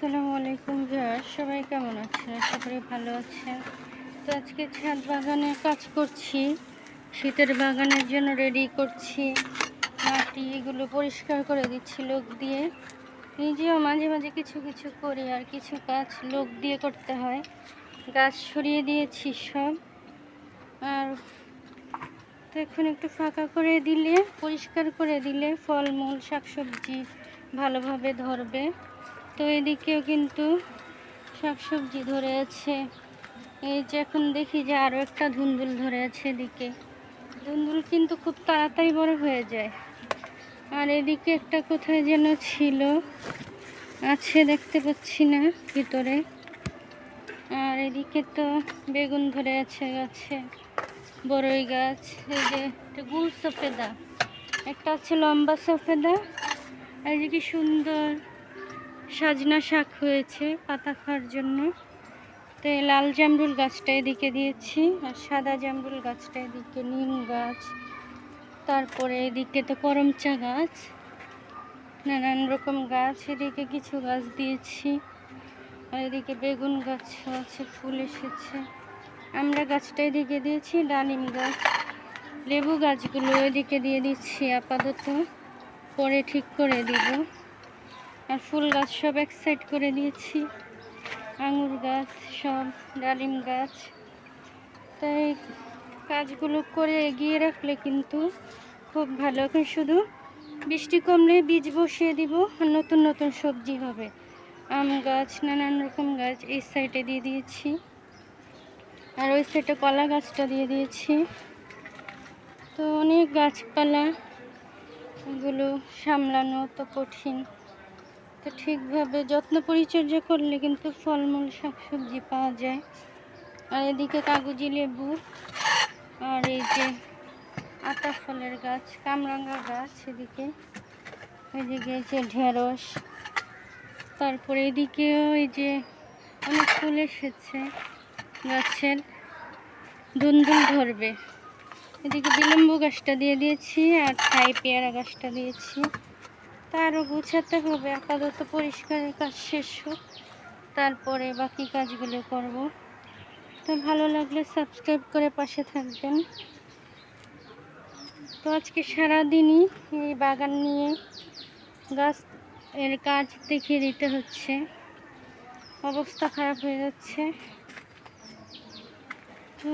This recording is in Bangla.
আসসালামু আলাইকুম ভিউয়ার্স, সবাই কেমন আছেন? আশা করি ভালো আছেন। তো আজকে ছাদ বাগানে কাজ করছি, শীতের বাগানের জন্য রেডি করছি। মাটি এগুলো পরিষ্কার করে দিচ্ছি লোক দিয়ে। নিজেও মাঝে মাঝে কিছু কিছু করি, আর কিছু কাজ লোক দিয়ে করতে হয়। গাছ সরিয়ে দিয়েছি সব। আর তো এখন একটু ফাঁকা করে দিলে, পরিষ্কার করে দিলে ফলমূল শাকসবজি ভালোভাবে ধরবে। তো এদিকেও কিন্তু শাকসবজি ধরে আছে। এই যে এখন দেখি যে আরও একটা ধুন্দুল ধরে আছে এদিকে। ধুন্দুল কিন্তু খুব তাড়াতাড়ি বড় হয়ে যায়। আর এদিকে একটা কোথায় যেন ছিল, আছে দেখতে পাচ্ছি না ভিতরে। আর এদিকে তো বেগুন ধরে আছে গাছে, বড়ই গাছ। এই যে একটা গুল সফেদা, একটা আছে লম্বা সফেদা। এই যে কি সুন্দর সাজনা শাক হয়েছে পাতা খাওয়ার জন্য। তো এই লাল জামরুল গাছটা এদিকে দিয়েছি, আর সাদা জামরুল গাছটা এদিকে, নিম গাছ, তারপরে এদিকে তো করমচা গাছ, নানান রকম গাছ। এদিকে কিছু গাছ দিয়েছি, আর এদিকে বেগুন গাছ আছে, ফুল এসেছে। আমরা গাছটা এদিকে দিয়েছি, ডালিম গাছ, লেবু গাছগুলো এদিকে দিয়ে দিচ্ছি আপাতত, পরে ঠিক করে দিব। আর ফুল গাছ সব এক সাইড করে দিয়েছি, আঙুর গাছ সব, ডালিম গাছ। তাই কাজগুলো করে এগিয়ে রাখলে কিন্তু খুব ভালো। এখন শুধু বৃষ্টি কমলে বীজ বসিয়ে দিব, আর নতুন নতুন সবজি হবে। আম গাছ, নানান রকম গাছ এই সাইডে দিয়ে দিয়েছি, আর ওই সাইডে কলা গাছটা দিয়ে দিয়েছি। তো অনেক গাছপালা, এগুলো সামলানো তো কঠিন। তো ঠিকভাবে যত্ন পরিচর্যা করলে কিন্তু ফলমূল শাকসবজি পাওয়া যায়। আর এদিকে কাগজি লেবু, আর এই যে আতা ফলের গাছ, কামরাঙ্গা গাছ এদিকে, এদিকে যে ঢেঁড়স, তারপরে এদিকেও এই যে অনেক ফুল এসেছে গাছের, ধুন্দুল ধরবে। এদিকে বিলম্ব গাছটা দিয়ে দিয়েছি, আর থাই পেয়ারা গাছটা দিয়েছি। তারও গুছাতে হবে, আপাতত পরিষ্কারের কাজ শেষ হোক, তারপরে বাকি কাজগুলো করব। তো ভালো লাগলে সাবস্ক্রাইব করে পাশে থাকবেন। তো আজকে সারাদিনই এই বাগান নিয়ে গাছ এর কাজ দেখিয়ে দিতে হচ্ছে, অবস্থা খারাপ হয়ে যাচ্ছে। তো